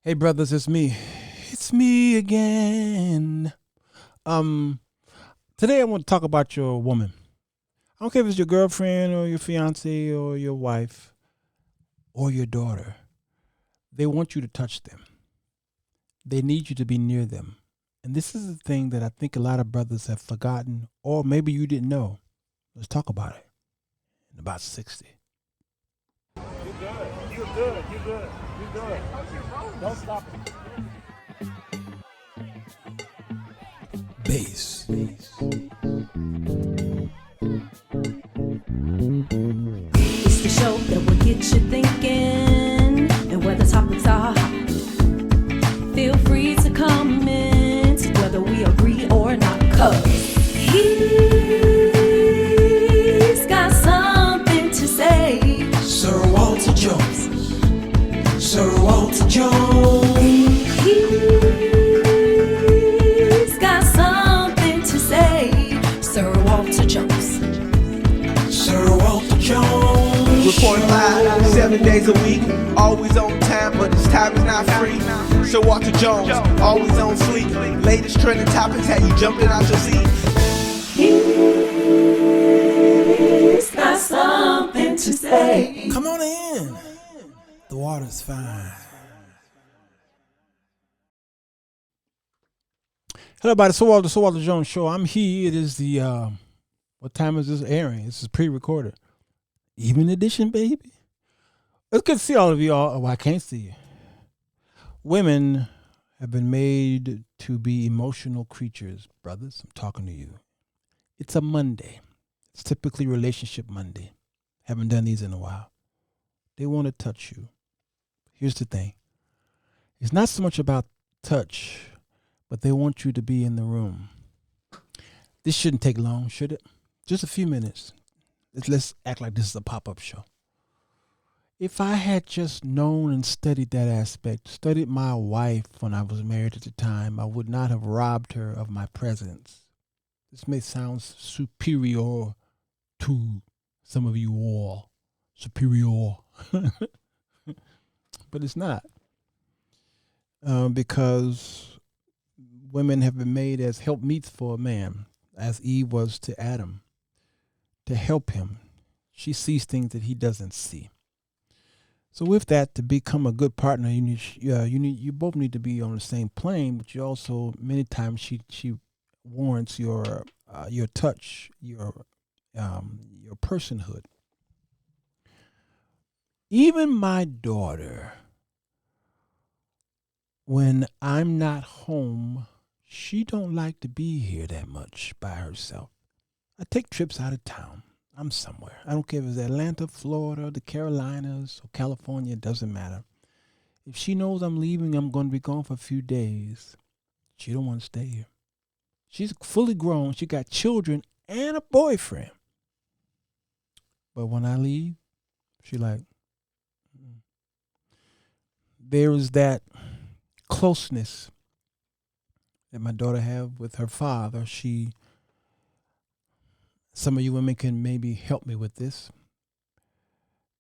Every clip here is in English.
Hey brothers, it's me. It's me again. Um Today I want to talk about your woman. I don't care if it's your girlfriend or your fiance or your wife or your daughter. They want you to touch them. They need you to be near them. And this is the thing that I think a lot of brothers have forgotten or maybe you didn't know. Let's talk about it in about 60. You good. You good. You good. You good. Don't stop it. Bass. It's the show that will get you thinking, and where the topics are hot. Feel free to comment whether we agree or not, 'cause he's got something to say. Sirwalterj Jones. Sirwalterj Jones. He's got something to say. Sirwalterj Jones. Sirwalterj Jones. Report live 7 days a week, always on time, but this time is not free. Sirwalterj Jones, always on fleek. Latest trending topics had you jumping out your seat. He's got something to say. Come on in. The water's fine. Hello, everybody. Sirwalterj Jones Show. I'm here. It is the, what time is this airing? This is pre-recorded. Evening edition, baby. It's good to see all of you all. Oh, I can't see you. Women have been made to be emotional creatures, brothers. I'm talking to you. It's a Monday. It's typically Relationship Monday. Haven't done these in a while. They want to touch you. Here's the thing. It's not so much about touch, but they want you to be in the room. This shouldn't take long, should it? Just a few minutes. Let's act like this is a pop-up show. If I had just known and studied that aspect, studied my wife when I was married at the time, I would not have robbed her of my presence. This may sound superior to some of you all. Superior. But it's not. Because women have been made as helpmeets for a man, as Eve was to Adam, to help him. She sees things that he doesn't see. So with that, to become a good partner, you both need to be on the same plane. But you also, many times, she warrants your touch, your personhood. Even my daughter, when I'm not home, she don't like to be here that much by herself. I take trips out of town. I'm somewhere. I don't care if it's Atlanta, Florida, the Carolinas, or California. It doesn't matter. If she knows I'm leaving, I'm going to be gone for a few days. She don't want to stay here. She's fully grown. She got children and a boyfriend. But when I leave, she like, there is that closeness that my daughter have with her father. Some of you women can maybe help me with this.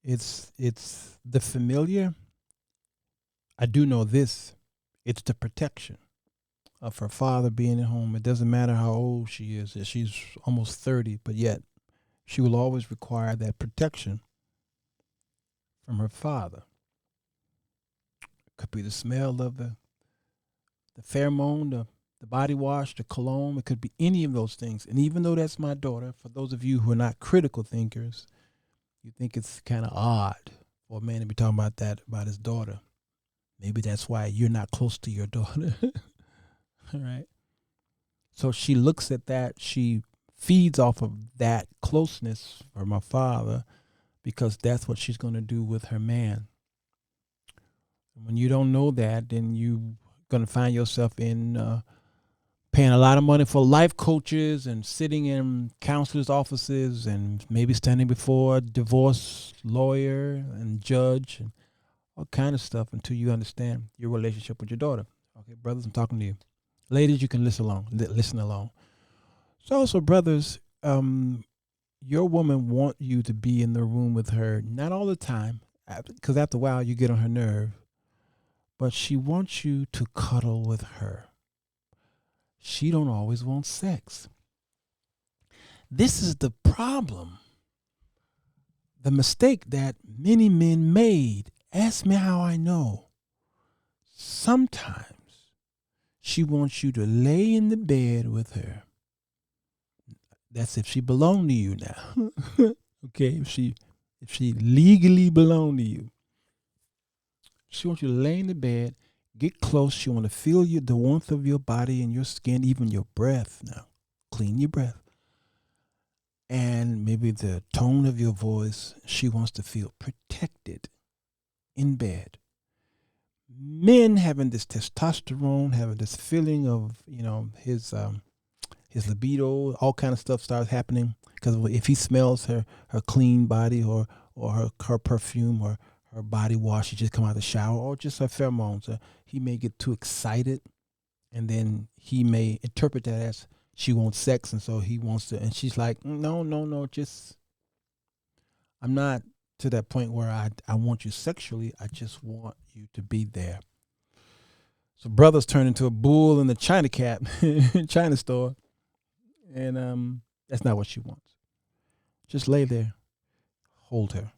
It's the familiar. I do know this. It's the protection of her father being at home. It doesn't matter how old she is. She's almost 30, but yet she will always require that protection from her father. It could be the smell of the pheromone, the body wash, the cologne. It could be any of those things. And even though that's my daughter, for those of you who are not critical thinkers, you think it's kind of odd for a man to be talking about that about his daughter. Maybe that's why you're not close to your daughter. All right. So she looks at that. She feeds off of that closeness from her father because that's what she's going to do with her man. When you don't know that, then you're going to find yourself in paying a lot of money for life coaches and sitting in counselors' offices and maybe standing before a divorce lawyer and judge and all kind of stuff until you understand your relationship with your daughter. Okay, brothers, I'm talking to you. Ladies, you can listen along. So also, brothers, your woman want you to be in the room with her, not all the time, because after a while you get on her nerve. but she wants you to cuddle with her. She don't always want sex. This is the problem. The mistake that many men made. Ask me how I know. Sometimes she wants you to lay in the bed with her. That's if she belong to you now. Okay, if she legally belong to you. She wants you to lay in the bed, get close. She want to feel the warmth of your body and your skin, even your breath. Now, clean your breath. And maybe the tone of your voice. She wants to feel protected in bed. Men having this testosterone, having this feeling of, his libido, all kind of stuff starts happening because if he smells her clean body or her perfume or her body wash, she just come out of the shower, or just her pheromones, he may get too excited, and then he may interpret that as she wants sex, and so he wants to, and she's like, no, just, I'm not to that point where I want you sexually. I just want you to be there. So brothers turn into a bull in the China China store, and that's not what she wants. Just lay there, hold her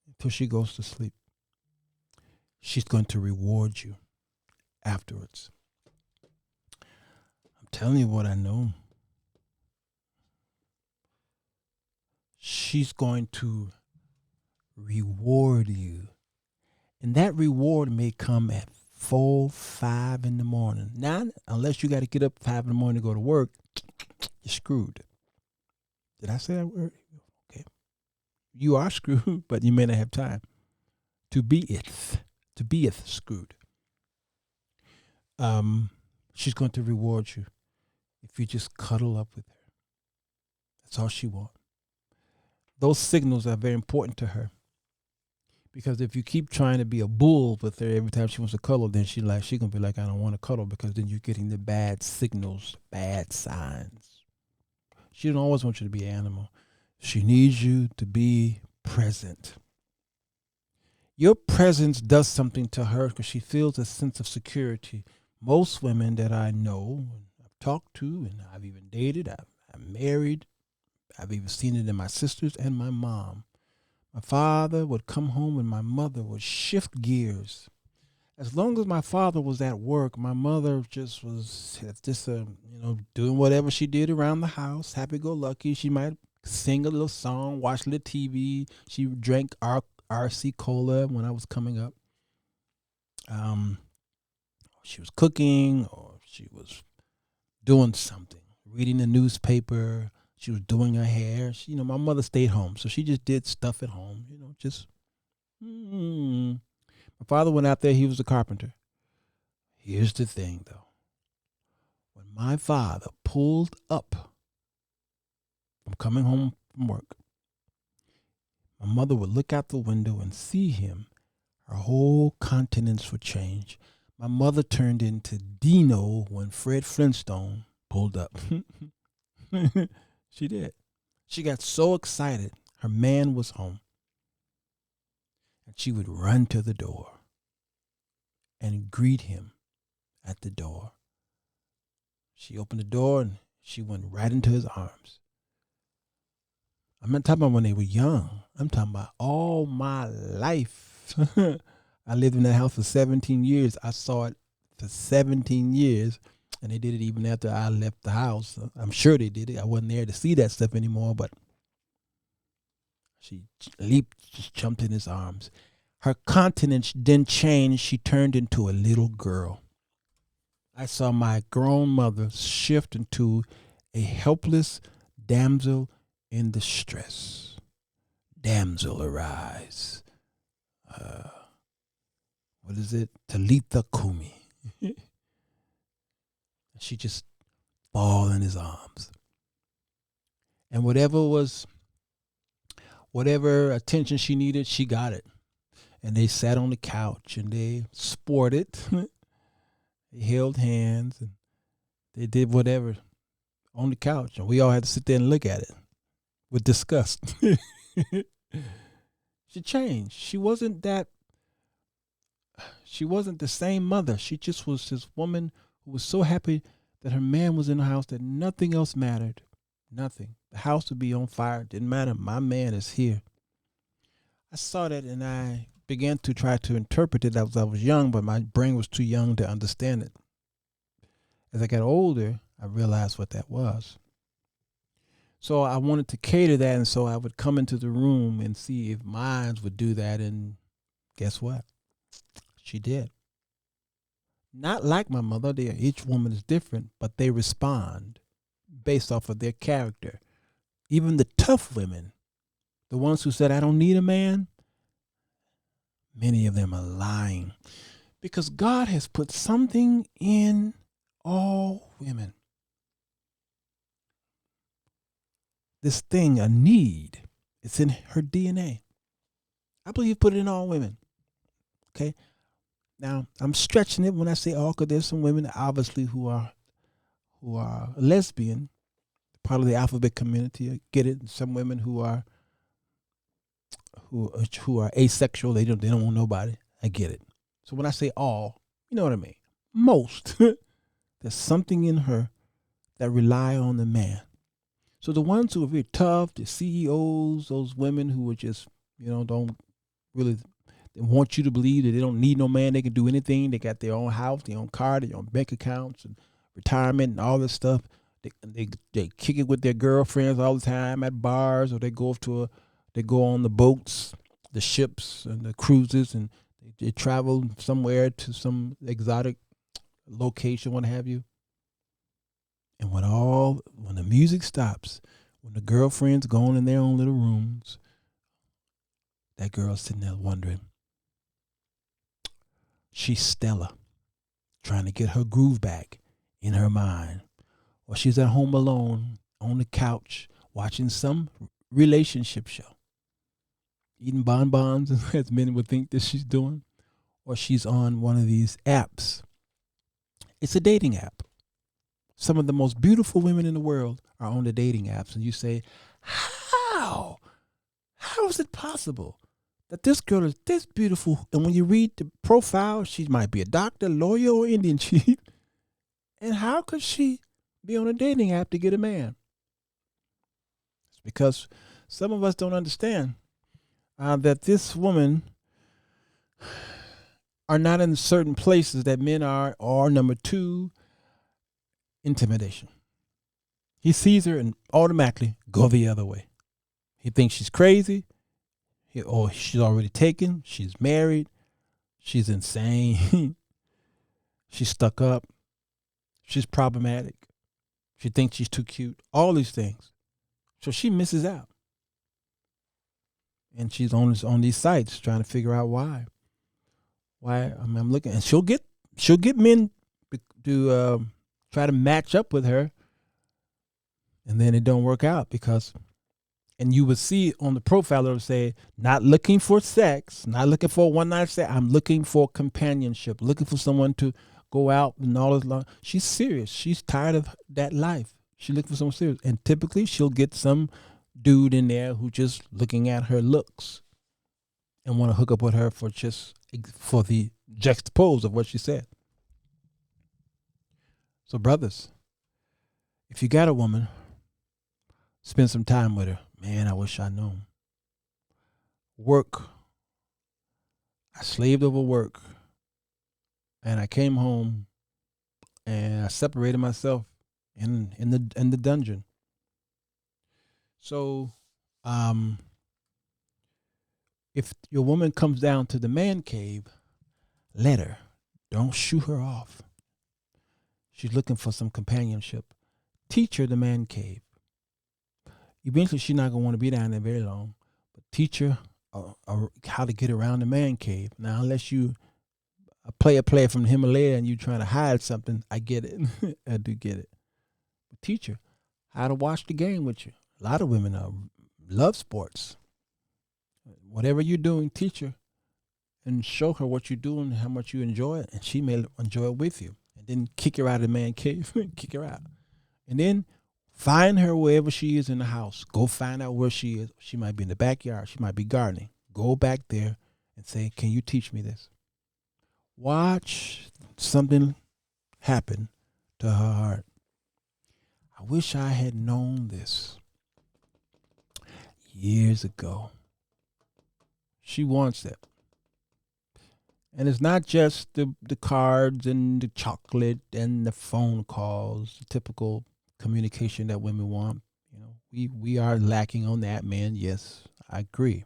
until she goes to sleep. She's going to reward you afterwards. I'm telling you what I know. She's going to reward you. And that reward may come at 4, 5 in the morning. Now, unless you got to get up 5 in the morning to go to work, you're screwed. Did I say that word? Okay. You are screwed, but you may not have time to be screwed. She's going to reward you if you just cuddle up with her. That's all she wants. Those signals are very important to her. Because if you keep trying to be a bull with her every time she wants to cuddle, then she's going to be like, I don't want to cuddle, because then you're getting the bad signals, bad signs. She don't always want you to be an animal. She needs you to be present. Your presence does something to her because she feels a sense of security. Most women that I know, I've talked to, and I've even dated, I'm married, I've even seen it in my sisters and my mom. My father would come home and my mother would shift gears. As long as my father was at work, my mother just was doing whatever she did around the house, happy-go-lucky. She might sing a little song, watch a little TV. She drank RC Cola when I was coming up. She was cooking, or she was doing something, reading the newspaper. She was doing her hair. My mother stayed home, so she just did stuff at home. My father went out there. He was a carpenter. Here's the thing, though. When my father pulled up from coming home from work, my mother would look out the window and see him. Her whole countenance would change. My mother turned into Dino when Fred Flintstone pulled up. She did. She got so excited. Her man was home. And she would run to the door and greet him at the door. She opened the door and she went right into his arms. I'm not talking about when they were young. I'm talking about all my life. I lived in that house for 17 years. I saw it for 17 years. And they did it even after I left the house. I'm sure they did it. I wasn't there to see that stuff anymore, but she leaped, just jumped in his arms. Her countenance then changed. She turned into a little girl. I saw my grown mother shift into a helpless damsel in distress. Damsel, arise. What is it? Talitha Kumi. She just fall in his arms. And whatever attention she needed, she got it. And they sat on the couch and they sported. They held hands and they did whatever on the couch. And we all had to sit there and look at it with disgust. She changed. She wasn't that she wasn't the same mother. She just was this woman who was so happy that her man was in the house that nothing else mattered. Nothing. The house would be on fire. Didn't matter. My man is here. I saw that and I began to try to interpret it as I was young, but my brain was too young to understand it. As I got older, I realized what that was. So I wanted to cater that, and so I would come into the room and see if mine would do that, and guess what? She did. Not like my mother. Each woman is different, but they respond based off of their character. Even the tough women, the ones who said, I don't need a man, many of them are lying. Because God has put something in all women. This thing, a need, it's in her DNA. I believe He put it in all women. Okay? Now, I'm stretching it when I say all, because there's some women obviously who are lesbian, part of the alphabet community. I get it. And some women who are asexual, they don't want nobody. I get it. So when I say all, you know what I mean. Most, there's something in her that rely on the man. So the ones who are very tough, the CEOs, those women who are just, don't really, they want you to believe that they don't need no man. They can do anything. They got their own house, their own car, their own bank accounts, and retirement, and all this stuff. They kick it with their girlfriends all the time at bars, or they go on the boats, the ships, and the cruises, and they travel somewhere to some exotic location, what have you. And when the music stops, when the girlfriends going in their own little rooms, that girl's sitting there wondering. She's Stella, trying to get her groove back in her mind. Or she's at home alone on the couch watching some relationship show, eating bonbons, as many would think that she's doing. Or she's on one of these apps. It's a dating app. Some of the most beautiful women in the world are on the dating apps. And you say, how? How is it possible that this girl is this beautiful? And when you read the profile, she might be a doctor, lawyer, or Indian chief. And how could she be on a dating app to get a man? It's because some of us don't understand that this woman are not in certain places that men are, or number two, intimidation. He sees her and automatically go the other way. He thinks she's crazy, or she's already taken, she's married, she's insane, she's stuck up, she's problematic, she thinks she's too cute, all these things. So she misses out. And she's on these sites trying to figure out why. I'm looking, and she'll get men to try to match up with her, and then it don't work out and you would see on the profile, it would say, not looking for sex, not looking for a one night stand. I'm looking for companionship, looking for someone to go out and all this. She's serious. She's tired of that life. She's looking for someone serious. And typically she'll get some dude in there who just looking at her looks and want to hook up with her for the juxtapose of what she said. So brothers, if you got a woman, spend some time with her. Man, I wish I'd known. Work. I slaved over work. And I came home and I separated myself in the dungeon. So if your woman comes down to the man cave, let her. Don't shoo her off. She's looking for some companionship. Teach her the man cave. Eventually, she's not going to want to be down there very long. But teach her how to get around the man cave. Now, unless you play a player from the Himalaya and you're trying to hide something, I get it. I do get it. But teach her how to watch the game with you. A lot of women love sports. Whatever you're doing, teach her and show her what you're doing, how much you enjoy it, and she may enjoy it with you. And then kick her out of the man cave. Kick her out. And then find her wherever she is in the house. Go find out where she is. She might be in the backyard. She might be gardening. Go back there and say, can you teach me this? Watch something happen to her heart. I wish I had known this years ago. She wants that. And it's not just the cards and the chocolate and the phone calls, the typical communication that women want. You know, we are lacking on that, man. Yes, I agree.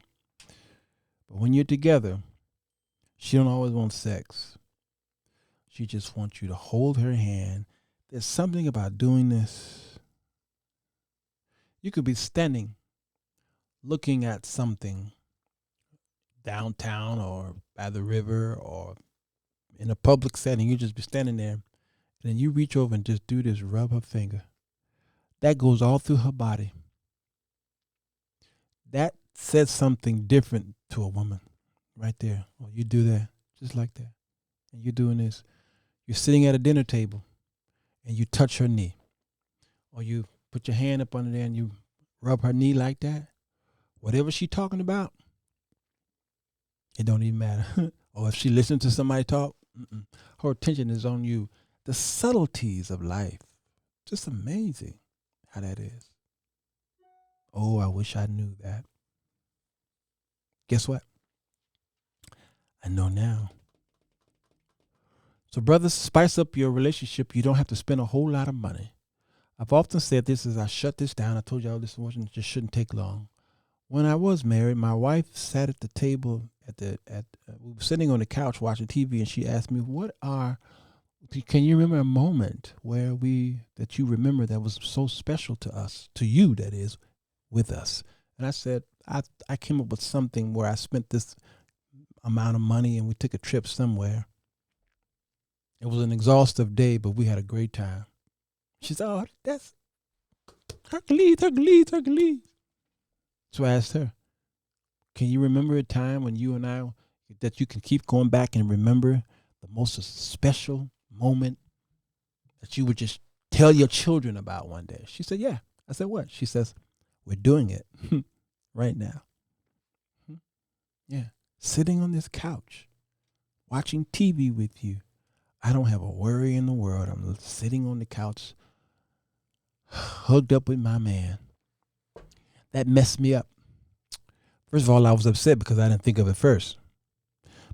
But when you're together, she don't always want sex. She just wants you to hold her hand. There's something about doing this. You could be standing, looking at something downtown or by the river or in a public setting. You just be standing there, and then you reach over and just do this, rub her finger. That goes all through her body. That says something different to a woman right there. Oh, you do that just like that. And you're doing this. You're sitting at a dinner table and you touch her knee. Or you put your hand up under there and you rub her knee like that. Whatever she's talking about, it don't even matter. Or if she listens to somebody talk, her attention is on you. The subtleties of life. Just amazing how that is. Oh, I wish I knew that. Guess what? I know now. So brothers, spice up your relationship. You don't have to spend a whole lot of money. I've often said this as I shut this down. I told y'all this just shouldn't take long. When I was married, my wife sat at the table we were sitting on the couch watching TV, and she asked me, can you remember a moment that you remember that was so special to us, to you, that is, with us? And I said, I came up with something where I spent this amount of money and we took a trip somewhere. It was an exhaustive day, but we had a great time. She said, oh, that's Hercules. So I asked her, can you remember a time when you and I, that you can keep going back and remember the most special moment that you would just tell your children about one day? She said, yeah. I said, what? She says, we're doing it right now. Yeah. Sitting on this couch, watching TV with you. I don't have a worry in the world. I'm sitting on the couch, hugged up with my man. That messed me up. First of all, I was upset because I didn't think of it first.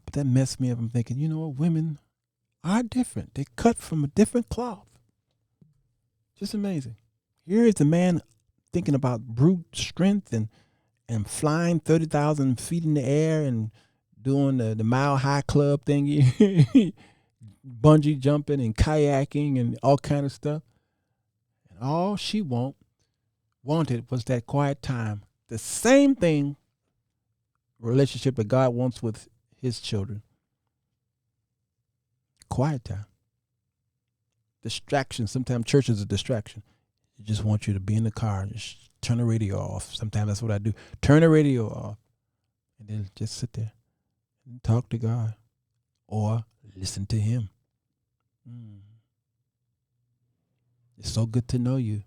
But that messed me up. I'm thinking, you know what? Women are different. They're cut from a different cloth. Just amazing. Here is a man thinking about brute strength and flying 30,000 feet in the air and doing the Mile High Club thingy, bungee jumping and kayaking and all kind of stuff. And all she wanted was that quiet time. The same thing, relationship that God wants with his children. Quiet time. Distraction. Sometimes church is a distraction. It just wants you to be in the car and just turn the radio off. Sometimes that's what I do. Turn the radio off and then just sit there and talk to God or listen to him. It's so good to know you.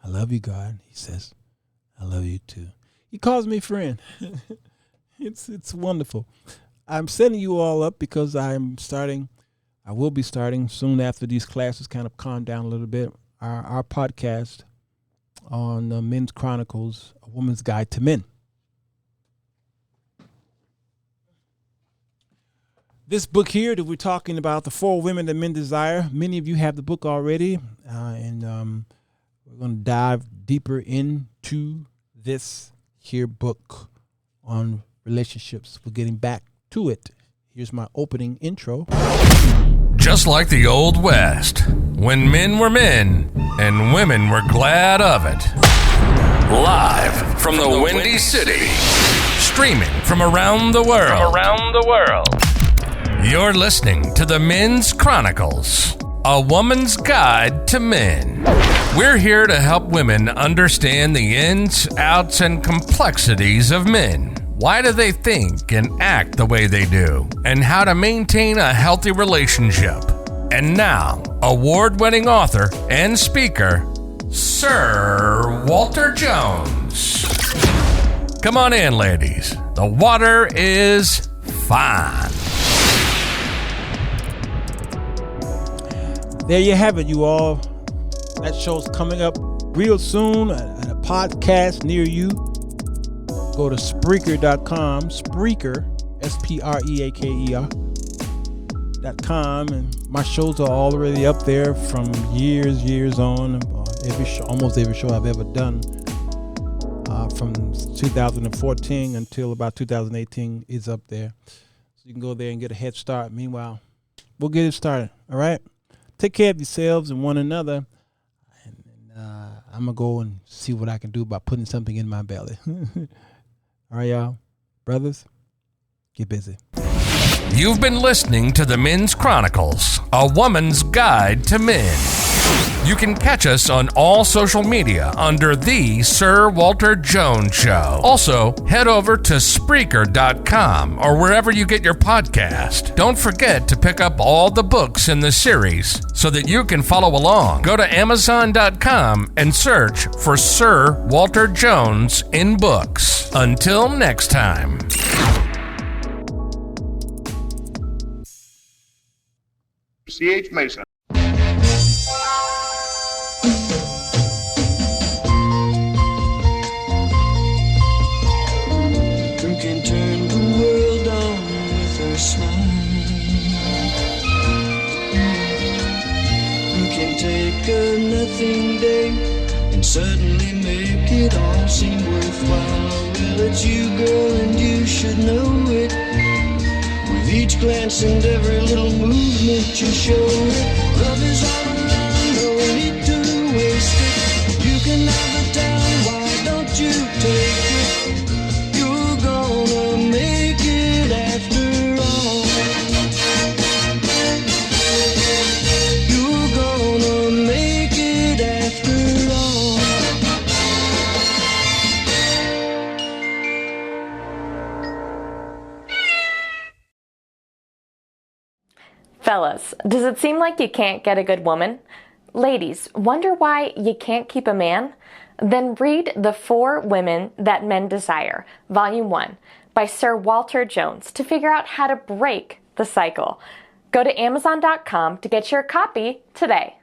I love you, God. He says, I love you too. He calls me friend. It's wonderful. I'm setting you all up because I will be starting soon after these classes kind of calm down a little bit. Our podcast on Men's Chronicles, A Woman's Guide to Men. This book here that we're talking about, The 4 Women That Men Desire, many of you have the book already, and we're going to dive deeper into this here book on relationships. We're getting back to it. Here's my opening intro. Just like the Old West, when men were men and women were glad of it. Live from the Windy City, streaming from around the world. You're listening to the Men's Chronicles, A Woman's Guide to Men. We're here to help women understand the ins, outs, and complexities of men. Why do they think and act the way they do? And how to maintain a healthy relationship. And now, award-winning author and speaker, Sirwalterj Jones. Come on in, ladies. The water is fine. there you have it, you all. That show's coming up real soon at a podcast near you. Go to Spreaker.com, Spreaker, Spreaker.com, and my shows are already up there from years on. Almost every show I've ever done, from 2014 until about 2018 is up there. So you can go there and get a head start. Meanwhile, we'll get it started. All right. Take care of yourselves and one another. And I'm going to go and see what I can do about putting something in my belly. All right, y'all. Brothers, get busy. You've been listening to The Men's Chronicles, a woman's guide to men. You can catch us on all social media under The Sir Walter Jones Show. Also, head over to Spreaker.com or wherever you get your podcast. Don't forget to pick up all the books in the series so that you can follow along. Go to Amazon.com and search for Sir Walter Jones in books. Until next time. C.H. Mason. Who can turn the world on with her smile? Who can take a nothing day and suddenly make it all seem worthwhile? Well, it's you, girl, and you should know it. With each glance and every little movement you show it. Love is all around, no need to waste it. You can have the time, why don't you take it? You're gonna make it after all. You're gonna make it after all. Fellas, does it seem like you can't get a good woman? Ladies, wonder why you can't keep a man? Then read The 4 Women That Men Desire, Volume 1, by Sir Walter Jones to figure out how to break the cycle. Go to Amazon.com to get your copy today.